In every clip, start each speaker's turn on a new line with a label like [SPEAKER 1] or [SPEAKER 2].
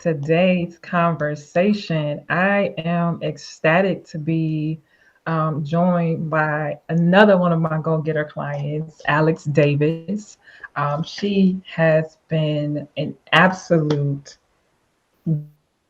[SPEAKER 1] today's conversation. I am ecstatic to be joined by another one of my Go Getter clients, Alex Davis. She has been an absolute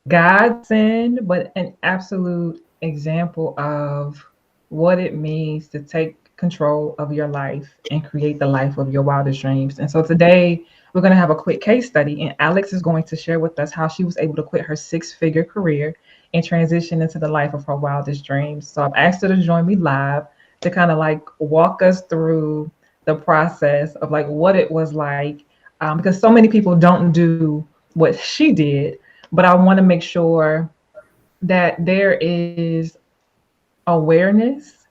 [SPEAKER 1] godsend, but an absolute example of what it means to take control of your life and create the life of your wildest dreams. And so today we're going to have a quick case study, and Alex is going to share with us how she was able to quit her six-figure career and transition into the life of her wildest dreams. So I've asked her to join me live to kind of like walk us through the process of like what it was like, because so many people don't do what she did, but I want to make sure that there is awareness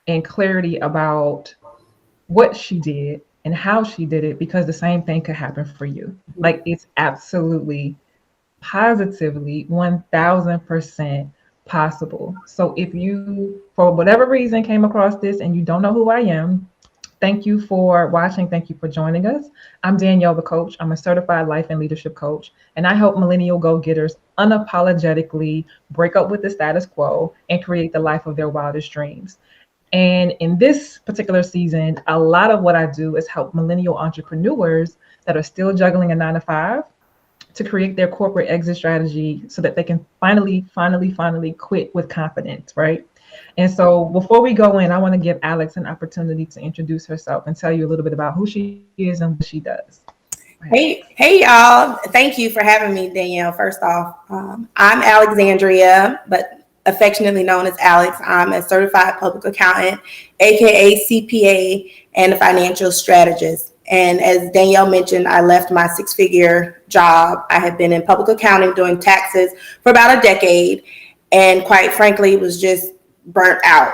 [SPEAKER 1] and clarity about what she did and how she did it, because the same thing could happen for you. Like, it's absolutely positively 1000% possible. So if you, for whatever reason, came across this and you don't know who I am, thank you for watching. Thank you for joining us. I'm Danielle, the coach. I'm a certified life and leadership coach, and I help millennial go-getters unapologetically break up with the status quo and create the life of their wildest dreams. And in this particular season, a lot of what I do is help millennial entrepreneurs that are still juggling a 9 to 5 to create their corporate exit strategy so that they can finally quit with confidence, right? And so before we go in, I want to give Alex an opportunity to introduce herself and tell you a little bit about who she is and what she does.
[SPEAKER 2] Hey, y'all. Thank you for having me, Danielle. First off, I'm Alexandria, but affectionately known as Alex. I'm a certified public accountant, aka CPA, and a financial strategist. And as Danielle mentioned, I left my six-figure job. I had been in public accounting doing taxes for about a decade, and quite frankly, was just burnt out,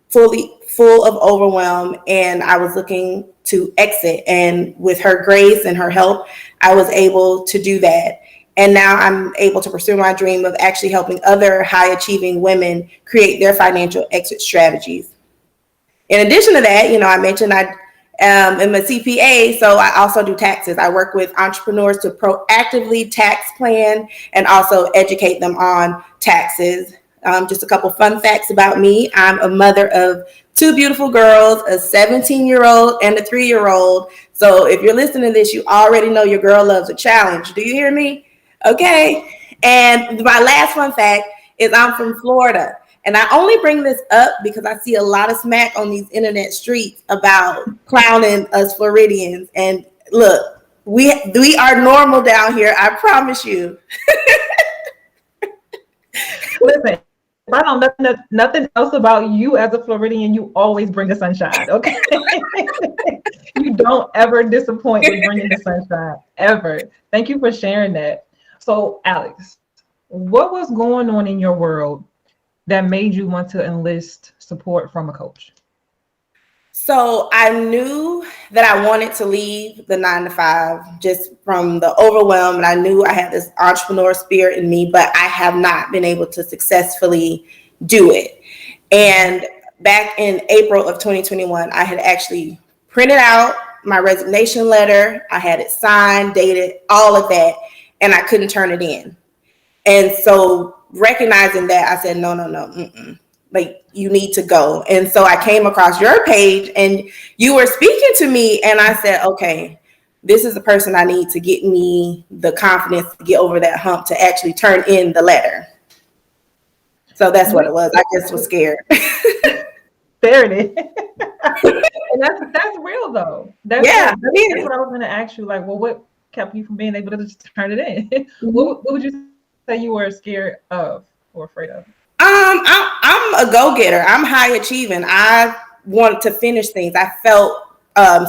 [SPEAKER 2] full of overwhelm, and I was looking to exit. And with her grace and her help, I was able to do that. And now I'm able to pursue my dream of actually helping other high achieving women create their financial exit strategies. In addition to that, I mentioned I am a CPA, so I also do taxes. I work with entrepreneurs to proactively tax plan and also educate them on taxes. Just a couple fun facts about me. I'm a mother of two beautiful girls, a 17-year-old and a 3-year-old. So if you're listening to this, you already know your girl loves a challenge. Do you hear me? Okay. And my last fun fact is I'm from Florida. And I only bring this up because I see a lot of smack on these internet streets about clowning us Floridians. And look, we are normal down here. I promise you.
[SPEAKER 1] Listen, if I don't know nothing else about you as a Floridian, you always bring the sunshine, okay? You don't ever disappoint with bringing the sunshine, ever. Thank you for sharing that. So, Alex, what was going on in your world that made you want to enlist support from a coach?
[SPEAKER 2] So I knew that I wanted to leave the 9 to 5 just from the overwhelm. And I knew I had this entrepreneur spirit in me, but I have not been able to successfully do it. And back in April of 2021, I had actually printed out my resignation letter. I had it signed, dated, all of that, and I couldn't turn it in. And so recognizing that, I said, no, like, you need to go. And so I came across your page and you were speaking to me, and I said, okay, this is the person I need to get me the confidence to get over that hump to actually turn in the letter. So that's what it was. I just was scared.
[SPEAKER 1] There it is. And that's real though. That's what I was going to ask you. Like, well, what kept you from being able to just turn it in? Mm-hmm. What would you say you were scared of or afraid of?
[SPEAKER 2] I'm a go-getter. I'm high achieving. I wanted to finish things. I felt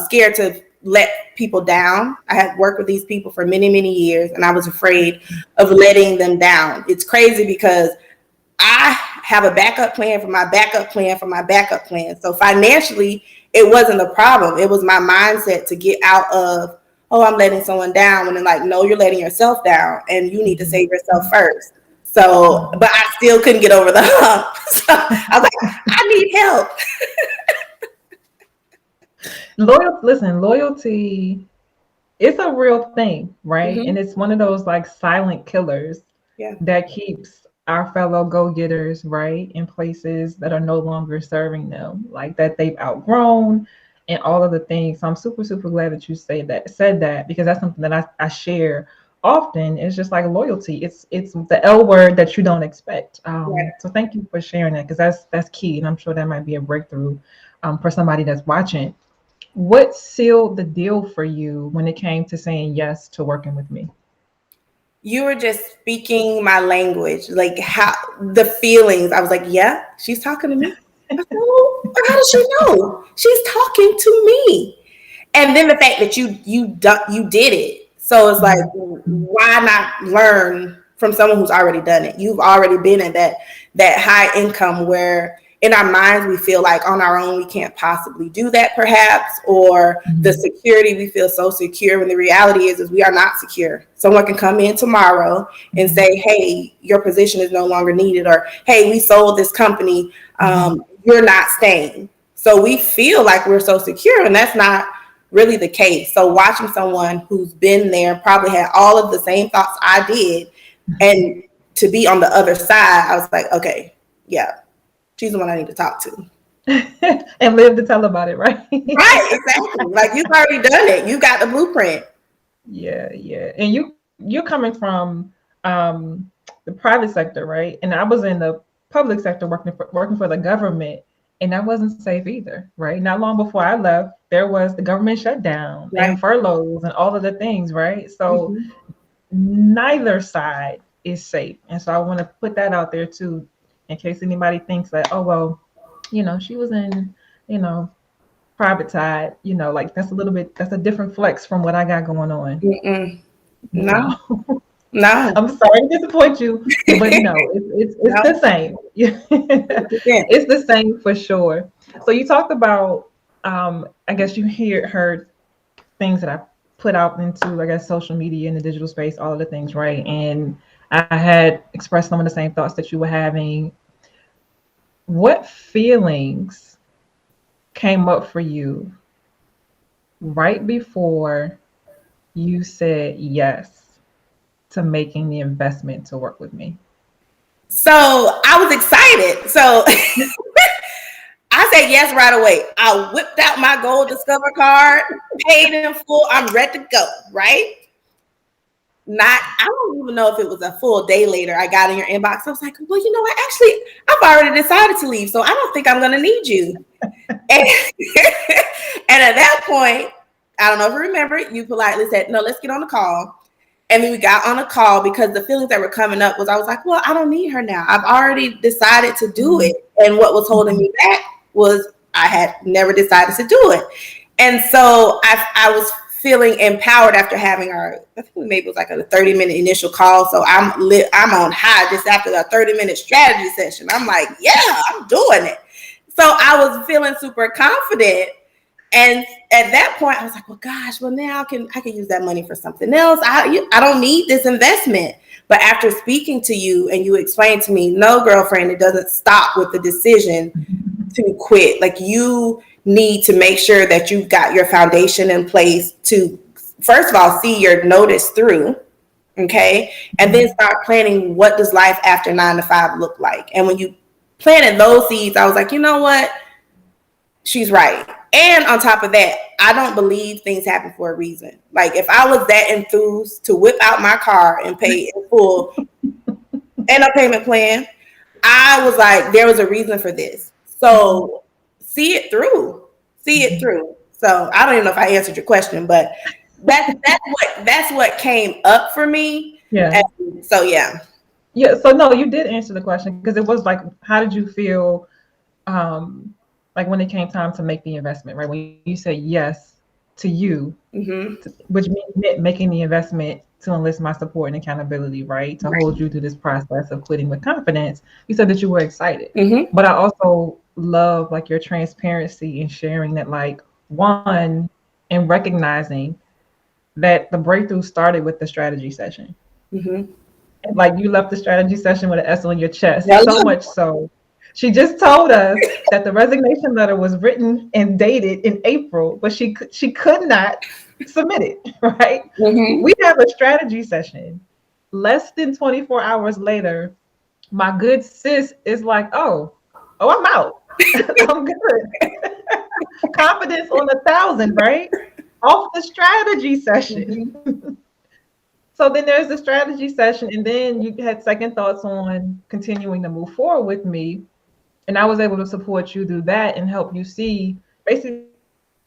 [SPEAKER 2] scared to let people down. I had worked with these people for many, many years, and I was afraid of letting them down. It's crazy because I have a backup plan for my backup plan for my backup plan. So financially, it wasn't a problem. It was my mindset to get out of, oh, I'm letting someone down. When they're like, no, you're letting yourself down, and you need to save yourself first. So, but I still couldn't get over the hump. So I was like, I need help.
[SPEAKER 1] Loyalty it's a real thing, right? And
[SPEAKER 2] Mm-hmm.
[SPEAKER 1] it's one of those like silent killers
[SPEAKER 2] Yeah.
[SPEAKER 1] that keeps our fellow go-getters, right, in places that are no longer serving them, like that they've outgrown and all of the things. So I'm super, super glad that you said that because that's something that I share often. It's just like loyalty. It's the L word that you don't expect.
[SPEAKER 2] Right.
[SPEAKER 1] So thank you for sharing that because that's key, and I'm sure that might be a breakthrough for somebody that's watching. What sealed the deal for you when it came to saying yes to working with me?
[SPEAKER 2] You were just speaking my language, like how the feelings. I was like, yeah, she's talking to me. I said, well, how does she know? She's talking to me. And then the fact that you did it. So it's like,
[SPEAKER 1] Mhm.
[SPEAKER 2] why not learn from someone who's already done it? You've already been at that high income where in our minds we feel like on our own we can't possibly do that perhaps, or the
[SPEAKER 1] Mhm.
[SPEAKER 2] security, we feel so secure when the reality is we are not secure. Someone can come in tomorrow and
[SPEAKER 1] Mhm.
[SPEAKER 2] say, hey, your position is no longer needed, or hey, we sold this company,
[SPEAKER 1] Mhm.
[SPEAKER 2] you're not staying. So we feel like we're so secure, and that's not really the case. So watching someone who's been there, probably had all of the same thoughts I did, and to be on the other side, I was like, okay, yeah, she's the one I need to talk to.
[SPEAKER 1] And live to tell about it, right?
[SPEAKER 2] Right, exactly. Like you've already done it. You got the blueprint.
[SPEAKER 1] Yeah, yeah. And you're coming from the private sector, right? And I was in the public sector working for the government, and that wasn't safe either, right? Not long before I left, there was the government shutdown
[SPEAKER 2] Right.
[SPEAKER 1] and furloughs and all of the things, right? So
[SPEAKER 2] Mm-hmm.
[SPEAKER 1] neither side is safe. And so I want to put that out there too, in case anybody thinks that, oh well, she was in, you know, private side, like that's a different flex from what I got going on.
[SPEAKER 2] Mm-mm.
[SPEAKER 1] No.
[SPEAKER 2] No, no,
[SPEAKER 1] I'm sorry to disappoint you, but no, it's
[SPEAKER 2] no.
[SPEAKER 1] the same. It's the same for sure. So you talked about, I guess you heard things that I put out into, I guess, social media and the digital space, all of the things, right? And I had expressed some of the same thoughts that you were having. What feelings came up for you right before you said yes to making the investment to work with me?
[SPEAKER 2] So I was excited. So I said yes right away. I whipped out my Gold Discover card, paid in full. I'm ready to go. Right? Not, I don't even know if it was a full day later. I got in your inbox. I was like, well, you know what? Actually, I've already decided to leave, so I don't think I'm going to need you. And, and at that point, I don't know if you remember, you politely said, no, let's get on the call. And then we got on a call because the feelings that were coming up was, I was like, well, I don't need her now. I've already decided to do it. And what was holding me back was I had never decided to do it. And so I was feeling empowered after having our, I think maybe it was like a 30-minute initial call. So I'm on high just after the 30-minute strategy session. I'm like, yeah, I'm doing it. So I was feeling super confident. And at that point, I was like, well, gosh, well, now I can use that money for something else. I don't need this investment. But after speaking to you and you explained to me, no, girlfriend, it doesn't stop with the decision to quit. Like you need to make sure that you've got your foundation in place to, first of all, see your notice through. Okay. And then start planning, what does life after 9 to 5 look like? And when you planted those seeds, I was like, you know what? She's right. And on top of that, I don't believe things happen for a reason. Like if I was that enthused to whip out my car and pay in full and a payment plan, I was like, there was a reason for this. So see it through. See it through. So I don't even know if I answered your question, but that's what came up for me.
[SPEAKER 1] Yeah.
[SPEAKER 2] And so yeah.
[SPEAKER 1] Yeah. So no, you did answer the question because it was like, how did you feel um like when it came time to make the investment, right? When you said yes to you,
[SPEAKER 2] Mm-hmm.
[SPEAKER 1] which meant making the investment to enlist my support and accountability, right? To
[SPEAKER 2] Right.
[SPEAKER 1] hold you through this process of quitting with confidence. You said that you were excited.
[SPEAKER 2] Mm-hmm.
[SPEAKER 1] But I also love like your transparency and sharing that, like, one, and recognizing that the breakthrough started with the strategy session.
[SPEAKER 2] Mm-hmm.
[SPEAKER 1] And like you left the strategy session with an S on your chest, so
[SPEAKER 2] Hello.
[SPEAKER 1] much so. She just told us that the resignation letter was written and dated in April, but she could not submit it, right?
[SPEAKER 2] Mm-hmm.
[SPEAKER 1] We have a strategy session. Less than 24 hours later, my good sis is like, oh, I'm out. I'm good. Confidence on 1,000, right? Off the strategy session.
[SPEAKER 2] Mm-hmm.
[SPEAKER 1] So then there's the strategy session, and then you had second thoughts on continuing to move forward with me. And I was able to support you through that and help you see basically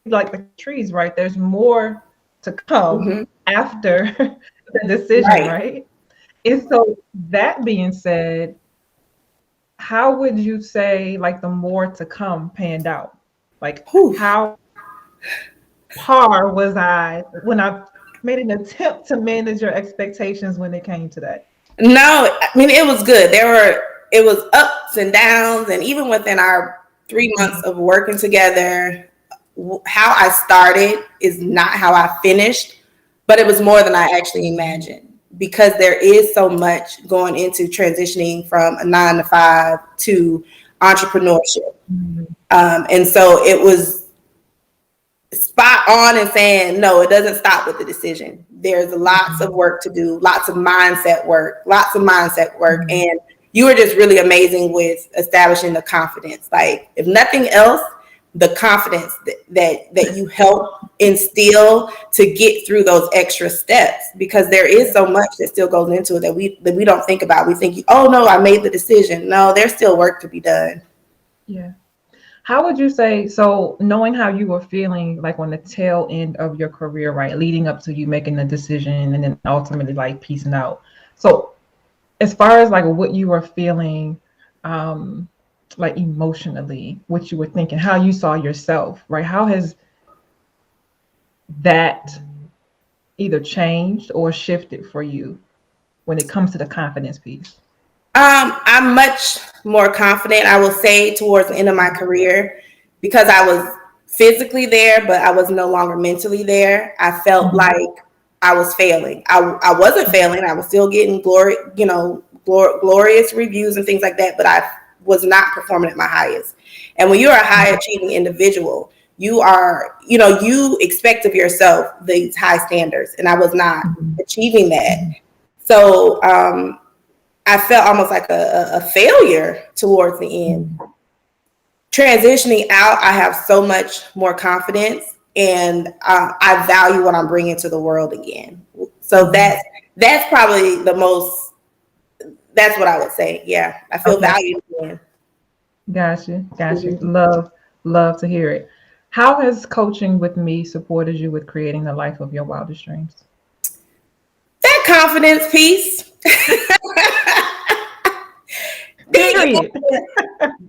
[SPEAKER 1] like the trees, right? There's more to come
[SPEAKER 2] Mm-hmm.
[SPEAKER 1] after the decision,
[SPEAKER 2] Right.
[SPEAKER 1] right? And so that being said, how would you say like the more to come panned out? Like
[SPEAKER 2] Whew.
[SPEAKER 1] how par was I when I made an attempt to manage your expectations when it came to that?
[SPEAKER 2] No, I mean it was good. It was ups and downs, and even within our 3 months of working together, how I started is not how I finished, but it was more than I actually imagined because there is so much going into transitioning from a 9 to 5 to entrepreneurship.
[SPEAKER 1] Mhm.
[SPEAKER 2] And so it was spot on in saying, no, it doesn't stop with the decision. There's lots of work to do, lots of mindset work.
[SPEAKER 1] Mhm.
[SPEAKER 2] And you were just really amazing with establishing the confidence. Like, if nothing else, the confidence that you help instill to get through those extra steps, because there is so much that still goes into it that we don't think about. We think, oh no, I made the decision. No, there's still work to be done.
[SPEAKER 1] Yeah. How would you say, so knowing how you were feeling like on the tail end of your career, right, leading up to you making the decision and then ultimately like peacing out. So as far as like what you were feeling, like emotionally, what you were thinking, how you saw yourself, right? How has that either changed or shifted for you when it comes to the confidence piece?
[SPEAKER 2] I'm much more confident, I will say, towards the end of my career, because I was physically there, but I was no longer mentally there. I felt
[SPEAKER 1] Mhm.
[SPEAKER 2] like I was failing. I wasn't failing. I was still getting glorious reviews and things like that, but I was not performing at my highest. And when you're a high achieving individual, you expect of yourself these high standards, and I was not
[SPEAKER 1] Mhm.
[SPEAKER 2] achieving that.
[SPEAKER 1] Mhm.
[SPEAKER 2] So I felt almost like a failure towards the end.
[SPEAKER 1] Mhm.
[SPEAKER 2] Transitioning out, I have so much more confidence, and I value what I'm bringing to the world again. So
[SPEAKER 1] Mhm.
[SPEAKER 2] that's probably the most. That's what I would say. Yeah, I feel
[SPEAKER 1] Okay.
[SPEAKER 2] valued again.
[SPEAKER 1] Gotcha. Gotcha.
[SPEAKER 2] Mhm.
[SPEAKER 1] Love to hear it. How has coaching with me supported you with creating the life of your wildest dreams?
[SPEAKER 2] That confidence piece.
[SPEAKER 1] Period.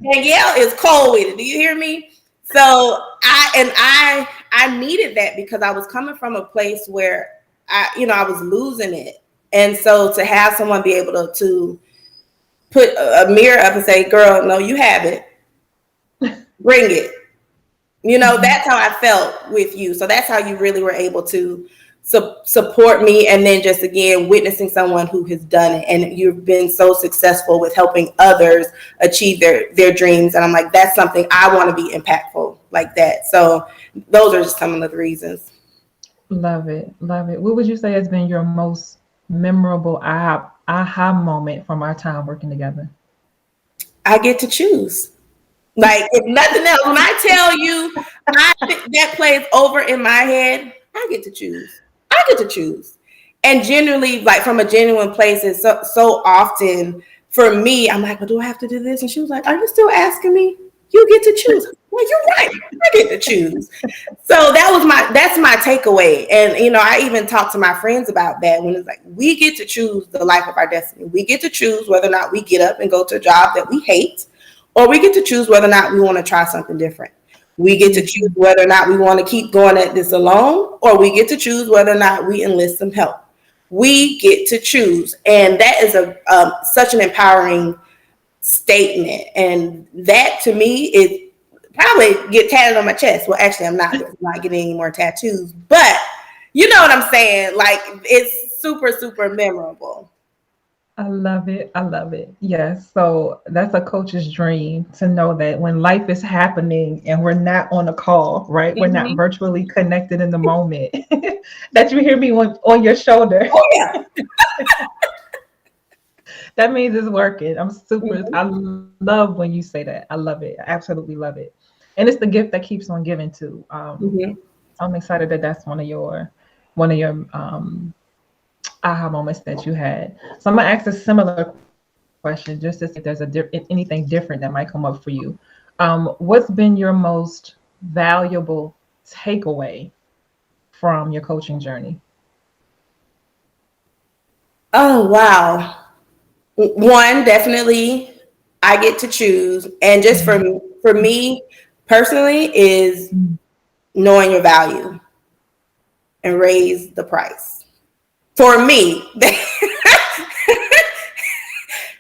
[SPEAKER 2] Danielle is cold with it. Do you hear me? So I needed that because I was coming from a place where I was losing it. And so to have someone be able to put a mirror up and say, girl, no, you have it. Bring it.
[SPEAKER 1] Mhm.
[SPEAKER 2] That's how I felt with you. So that's how you really were able to support me. And then just again, witnessing someone who has done it, and you've been so successful with helping others achieve their dreams. And I'm like, that's something I want to be impactful like that. So those are just some of the reasons.
[SPEAKER 1] Love it. Love it. What would you say has been your most memorable aha moment from our time working together?
[SPEAKER 2] I get to choose. Like, if nothing else, when I tell you that plays over in my head, I get to choose. I get to choose. And genuinely, like from a genuine place, it's so often for me, I'm like, well, do I have to do this? And she was like, are you still asking me? You get to choose. Well, you're right. I get to choose. So that's my takeaway. And I even talked to my friends about that when it's like, we get to choose the life of our destiny. We get to choose whether or not we get up and go to a job that we hate, or we get to choose whether or not we want to try something different. We get to choose
[SPEAKER 1] Mhm.
[SPEAKER 2] whether or not we want to keep going at this alone, or we get to choose whether or not we enlist some help. We get to choose. And that is such an empowering statement. And that to me is probably get tatted on my chest. Well, actually, I'm not, because I'm not getting any more tattoos, but you know what I'm saying? Like, it's super, super memorable.
[SPEAKER 1] I love it. I love it. Yes. So that's a coach's dream to know that when life is happening and we're not on a call, right? We're not
[SPEAKER 2] Hmm.
[SPEAKER 1] virtually connected in the moment, that you hear me on your shoulder.
[SPEAKER 2] Oh yeah.
[SPEAKER 1] That means it's working. I'm super,
[SPEAKER 2] Hmm.
[SPEAKER 1] I love when you say that. I love it. I absolutely love it. And it's the gift that keeps on giving too.
[SPEAKER 2] Hmm.
[SPEAKER 1] So I'm excited that that's one of your aha moments that you had. So I'm gonna ask a similar question just to see if there's anything different that might come up for you. What's been your most valuable takeaway from your coaching journey?
[SPEAKER 2] Oh wow. One, definitely I get to choose. And just for me personally is knowing your value and raise the price. For me,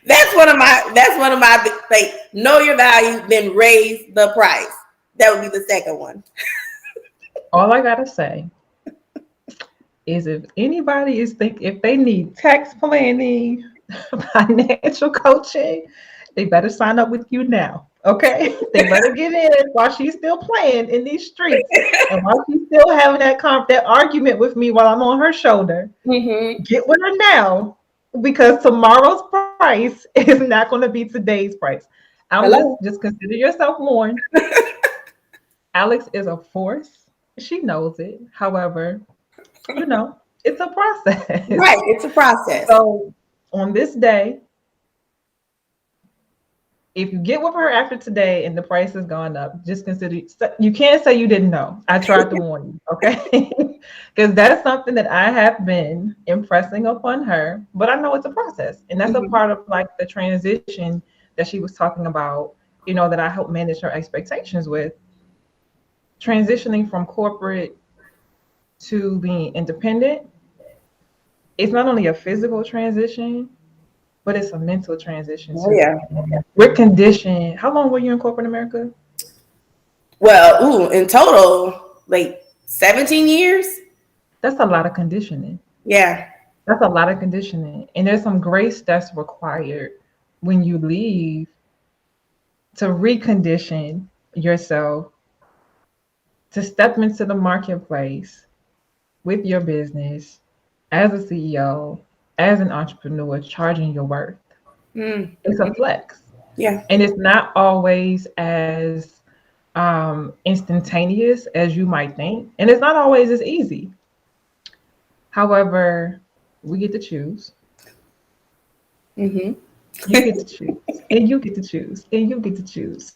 [SPEAKER 2] that's one of my like know your value, then raise the price. That would be the second one.
[SPEAKER 1] All I gotta say is if anybody if they need tax planning, financial coaching, they better sign up with you now. Okay, they better get in while she's still playing in these streets, and while she's still having that argument with me while I'm on her shoulder.
[SPEAKER 2] Hmm.
[SPEAKER 1] Get with her now, because tomorrow's price is not going to be today's price. Alice,
[SPEAKER 2] Hello.
[SPEAKER 1] just consider yourself warned. Alex is a force. She knows it. However, it's a
[SPEAKER 2] Right.
[SPEAKER 1] process.
[SPEAKER 2] It's a process.
[SPEAKER 1] So on this day, if you get with her after today and the price has gone up, just consider you can't say you didn't know. I tried to warn you, okay? Because that's something that I have been impressing upon her, but I know it's a process. And that's a
[SPEAKER 2] Hmm.
[SPEAKER 1] part of like the transition that she was talking about, that I help manage her expectations with. Transitioning from corporate to being independent, it's not only a physical transition, but it's a mental transition
[SPEAKER 2] Oh
[SPEAKER 1] too.
[SPEAKER 2] yeah.
[SPEAKER 1] We're conditioned. How long were you in corporate America?
[SPEAKER 2] Well, in total, like 17 years.
[SPEAKER 1] That's a lot of conditioning.
[SPEAKER 2] Yeah.
[SPEAKER 1] That's a lot of conditioning. And there's some grace that's required when you leave to recondition yourself to step into the marketplace with your business as a CEO, as an entrepreneur, charging your worth.
[SPEAKER 2] Mm.
[SPEAKER 1] It's a flex.
[SPEAKER 2] Yeah.
[SPEAKER 1] And it's not always as instantaneous as you might think. And it's not always as easy. However, we get to choose.
[SPEAKER 2] Hmm.
[SPEAKER 1] You get to choose, and you get to choose, and you get to choose.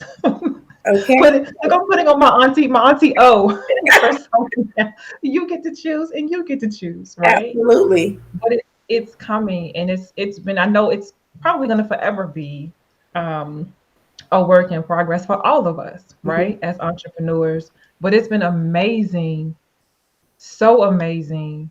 [SPEAKER 2] Okay.
[SPEAKER 1] Like I'm putting on my auntie O persona. You get to choose, and you get to choose, right?
[SPEAKER 2] Absolutely.
[SPEAKER 1] But it's coming, and it's been. I know it's probably going to forever be um, a work in progress for all of us,
[SPEAKER 2] Hmm.
[SPEAKER 1] right? As entrepreneurs, but it's been amazing, so amazing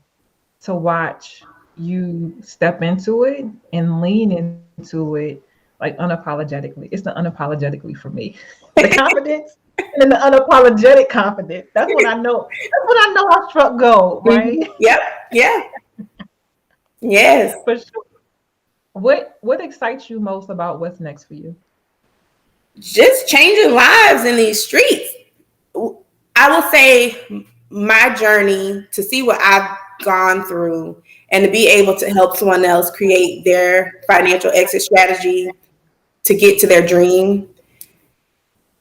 [SPEAKER 1] to watch you step into it and lean into it like unapologetically. It's the unapologetically for me. The confidence and then the unapologetic confidence. That's when I know. That's when I know I struck gold, right?
[SPEAKER 2] Hmm. Yep. Yeah. Yes.
[SPEAKER 1] For sure. What excites you most about what's next for you?
[SPEAKER 2] Just changing lives in these streets. I will say my journey to see what I've gone through and to be able to help someone else create their financial exit strategy to get to their dream,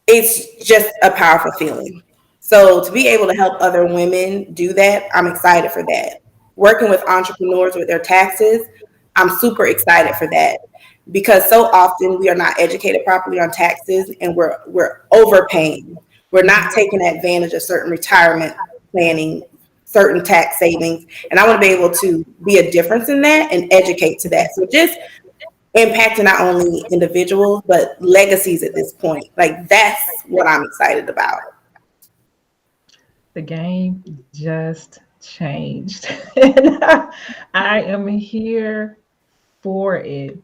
[SPEAKER 2] it's just a powerful feeling. So to be able to help other women do that, I'm excited for that. Working with entrepreneurs with their taxes, I'm super excited for that because so often we are not educated properly on taxes and we're overpaying. We're not taking advantage of certain retirement planning, certain tax savings, and I want to be able to be a difference in that and educate to that. So just impacting not only individuals but legacies at this point. Like that's what I'm excited about.
[SPEAKER 1] The game just changed. And I am here for it.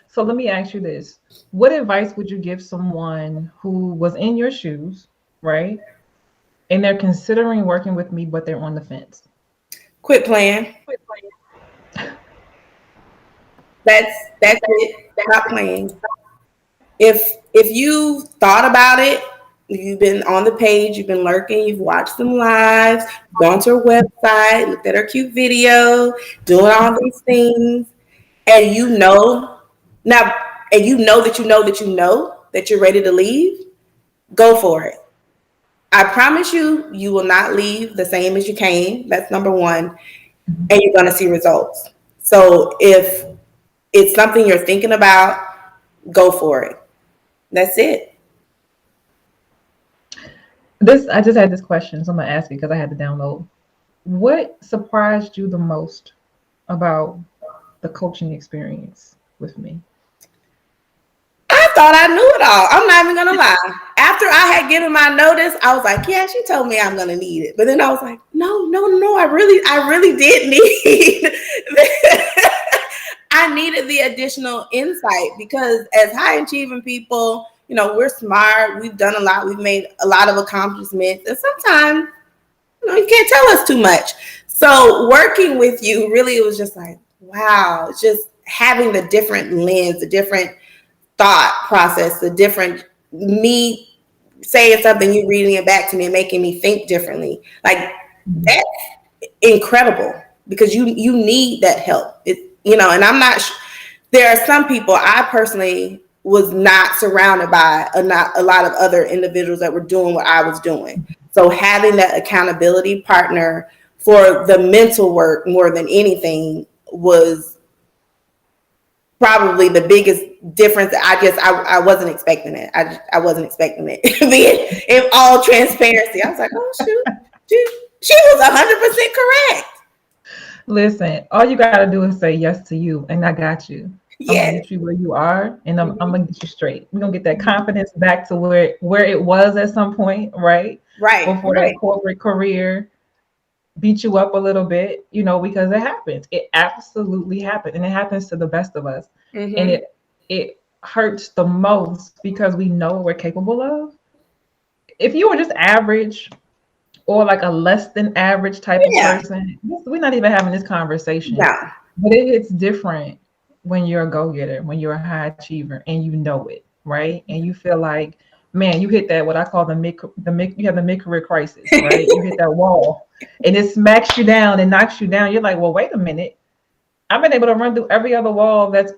[SPEAKER 1] So let me ask you this. What advice would you give someone who was in your shoes, right? And they're considering working with me, but they're on the fence?
[SPEAKER 2] Quit playing. That's it. Stop playing. If you thought about it, you've been on the page, you've been lurking, you've watched some lives, gone to her website, looked at her cute video, doing all these things, and you know now, and you know that you know that you know that you're ready to leave, go for it. I promise you, you will not leave the same as you came. That's number one, and you're going to see results. So if it's something you're thinking about, go for it. That's it.
[SPEAKER 1] This I just had this question, so I'm gonna ask it because I had to download. What surprised you the most about the coaching experience with me?
[SPEAKER 2] I thought I knew it all. I'm not even gonna lie. After I had given my notice, I was like, "Yeah, she told me I'm gonna need it." But then I was like, "No, no, no! I really did need. I needed the additional insight because as high achieving people, you know, we're smart. We've done a lot. We've made a lot of accomplishments, and sometimes, you know, you can't tell us too much. So working with you, really, it was just like, wow, it's just having the different lens, the different thought process, the different me saying something, you reading it back to me and making me think differently. Like that's incredible because you need that help. And I'm not. There are some people I personally was not surrounded by not a lot of other individuals that were doing what I was doing. So having that accountability partner for the mental work more than anything was probably the biggest difference. I wasn't expecting it. I wasn't expecting it. Being in all transparency, I was like, oh shoot, she was 100% correct.
[SPEAKER 1] Listen, all you gotta do is say yes to you, and I got you. I'm gonna
[SPEAKER 2] Yes.
[SPEAKER 1] meet you where you are, and I'm
[SPEAKER 2] Mm-hmm.
[SPEAKER 1] gonna get you straight. We're gonna get that confidence back to where it was at some point, right?
[SPEAKER 2] Right.
[SPEAKER 1] Before that corporate career beat you up a little bit, because it happens. It absolutely happens, and it happens to the best of us. And
[SPEAKER 2] Mm-hmm.
[SPEAKER 1] it hurts the most because we know what we're capable of. If you were just average or like a less than average type of
[SPEAKER 2] Yeah.
[SPEAKER 1] person, we're not even having this conversation.
[SPEAKER 2] No.
[SPEAKER 1] But it hits different when you're a go-getter, when you're a high achiever and you know it, right? And you feel like, man, you hit that what I call you have the mid-career crisis, right? You hit that wall and it smacks you down and knocks you down. You're like, well, wait a minute. I've been able to run through every other wall that's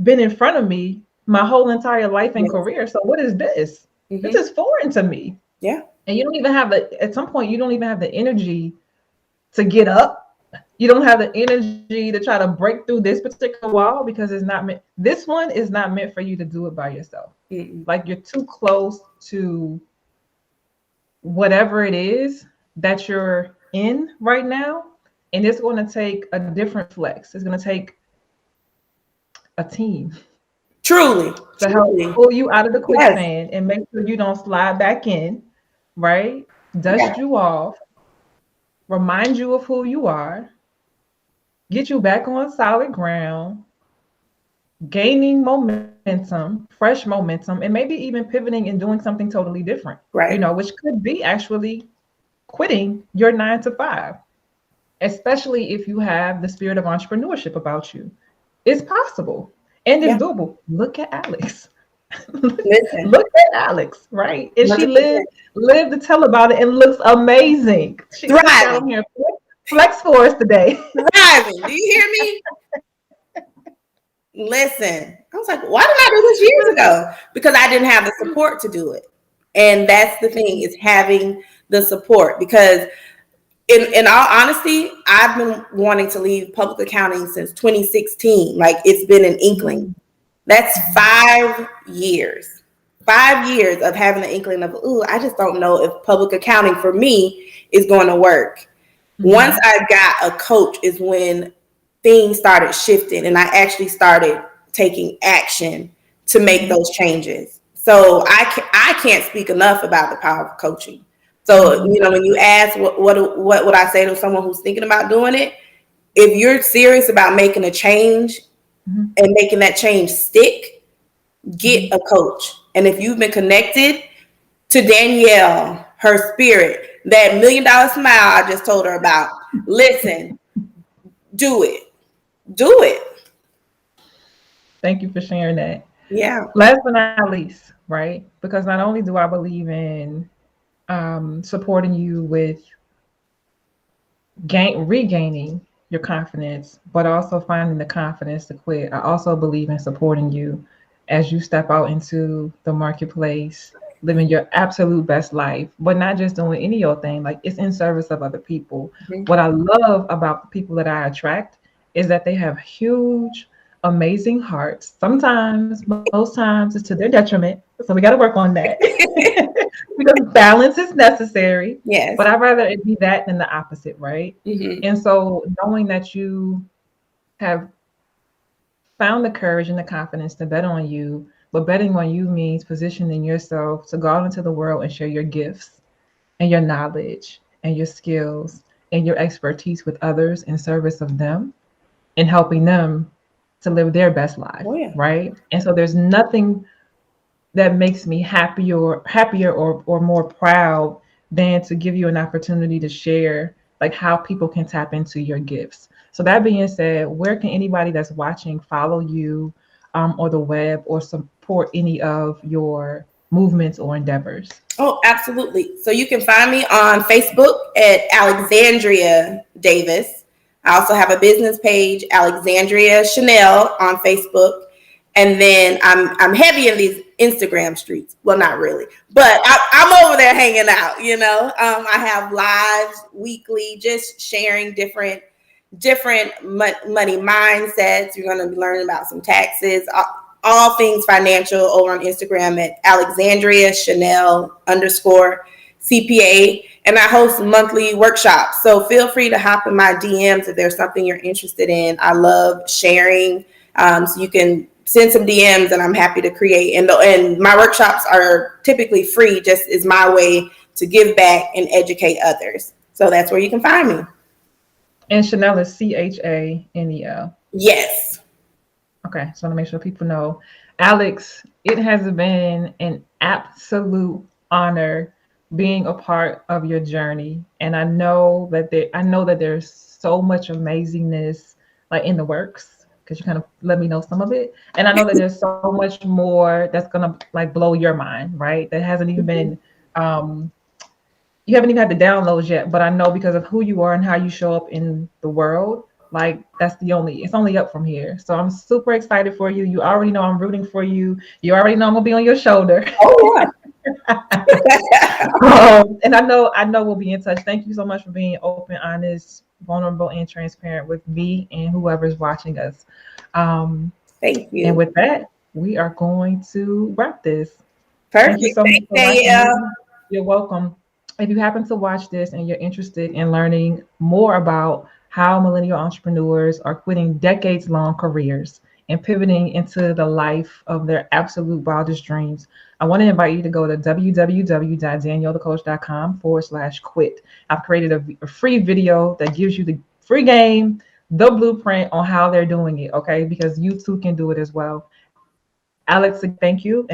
[SPEAKER 1] been in front of me my whole entire life and
[SPEAKER 2] Yes.
[SPEAKER 1] career. So what is this? This
[SPEAKER 2] Mm-hmm.
[SPEAKER 1] is foreign to me.
[SPEAKER 2] Yeah.
[SPEAKER 1] And you don't even have at some point, you don't even have the energy to get up. You don't have the energy to try to break through this particular wall because it's not meant. This one is not meant for you to do it by yourself.
[SPEAKER 2] Mm-mm.
[SPEAKER 1] Like you're too close to whatever it is that you're in right now. And it's going to take a different flex. It's going to take a team
[SPEAKER 2] Truly.
[SPEAKER 1] to help
[SPEAKER 2] Truly.
[SPEAKER 1] pull you out of the
[SPEAKER 2] Yes.
[SPEAKER 1] quicksand and make sure you don't slide back in, right? Dust
[SPEAKER 2] Yeah.
[SPEAKER 1] you off, remind you of who you are, get you back on solid ground, gaining momentum, fresh momentum, and maybe even pivoting and doing something totally different,
[SPEAKER 2] Right.
[SPEAKER 1] which could be actually quitting your 9 to 5, especially if you have the spirit of entrepreneurship about you. It's possible and it's
[SPEAKER 2] Yeah.
[SPEAKER 1] doable. Look at Alex.
[SPEAKER 2] Listen.
[SPEAKER 1] Look at Alex, right? And she
[SPEAKER 2] 100%.
[SPEAKER 1] lived to tell about it and looks amazing. She got
[SPEAKER 2] Thriving.
[SPEAKER 1] on here flex for us today.
[SPEAKER 2] Thriving. Do you hear me? Listen. I was like, why did I do this years ago? Because I didn't have the support to do it. And that's the thing, is having the support. Because in all honesty, I've been wanting to leave public accounting since 2016. Like it's been an inkling. That's 5 years. 5 years of having the inkling of, ooh, I just don't know if public accounting for me is going to work. Once
[SPEAKER 1] Mhm.
[SPEAKER 2] I got a coach is when things started shifting and I actually started taking action to make
[SPEAKER 1] Mhm.
[SPEAKER 2] those changes. So I can't speak enough about the power of coaching. So,
[SPEAKER 1] Mhm.
[SPEAKER 2] when you ask what would I say to someone who's thinking about doing it, if you're serious about making a change
[SPEAKER 1] Mhm.
[SPEAKER 2] and making that change stick, get
[SPEAKER 1] Mhm.
[SPEAKER 2] a coach. And if you've been connected to Danielle, her spirit, that $1 million smile I just told her about, listen, do it. Do it.
[SPEAKER 1] Thank you for sharing that.
[SPEAKER 2] Yeah.
[SPEAKER 1] Last but not least, right? Because not only do I believe in supporting you with regaining your confidence, but also finding the confidence to quit. I also believe in supporting you as you step out into the marketplace, living your absolute best life, but not just doing any old thing. Like it's in service of other people.
[SPEAKER 2] Mhm.
[SPEAKER 1] What I love about the people that I attract is that they have huge, amazing hearts. Sometimes, most times, it's to their detriment. So we got to work on that because balance is necessary.
[SPEAKER 2] Yes.
[SPEAKER 1] But I'd rather it be that than the opposite, right?
[SPEAKER 2] Hmm.
[SPEAKER 1] And so knowing that you have found the courage and the confidence to bet on you, but betting on you means positioning yourself to go out into the world and share your gifts and your knowledge and your skills and your expertise with others in service of them and helping them to live their best life,
[SPEAKER 2] Oh yeah.
[SPEAKER 1] right? And so there's nothing that makes me happier or more proud than to give you an opportunity to share like how people can tap into your gifts. So that being said, where can anybody that's watching follow you or the web or support any of your movements or endeavors?
[SPEAKER 2] Oh, absolutely. So you can find me on Facebook at Alexandria Davis. I also have a business page, Alexandria Chanel, on Facebook. And then I'm heavy in these Instagram streets. Well, not really, but I'm over there hanging out. I have lives weekly, just sharing different money mindsets. You're going to be learning about some taxes, all things financial over on Instagram at Alexandria Chanel underscore CPA. And I host monthly workshops. So feel free to hop in my DMs if there's something you're interested in. I love sharing. So you can send some DMs and I'm happy to create. And my workshops are typically free, just is my way to give back and educate others. So that's where you can find me.
[SPEAKER 1] And Chanel is Chanel.
[SPEAKER 2] Yes.
[SPEAKER 1] Okay, so I want to make sure people know. Alex, it has been an absolute honor being a part of your journey. And I know that there's so much amazingness like in the works because you kind of let me know some of it. And I know that there's so much more that's gonna like blow your mind, right? That hasn't even been um you haven't even had the downloads yet, but I know because of who you are and how you show up in the world, like it's only up from here. So I'm super excited for you. You already know I'm rooting for you. You already know I'm gonna be on your shoulder.
[SPEAKER 2] Oh yeah.
[SPEAKER 1] And I know we'll be in touch. Thank you so much for being open, honest, vulnerable, and transparent with me and whoever's watching us. Um,
[SPEAKER 2] Thank
[SPEAKER 1] and
[SPEAKER 2] you.
[SPEAKER 1] with that, we are going to wrap this. Thank you
[SPEAKER 2] Perfect.
[SPEAKER 1] so much
[SPEAKER 2] Thanks,
[SPEAKER 1] for watching
[SPEAKER 2] Danielle.
[SPEAKER 1] me. You're welcome. If you happen to watch this and you're interested in learning more about how millennial entrepreneurs are quitting decades long careers and pivoting into the life of their absolute wildest dreams, I want to invite you to go to www.daniellethecoach.com/quit. I've created a free video that gives you the free game, the blueprint on how they're doing it, okay? Because you too can do it as well. Alex, again, thank you. And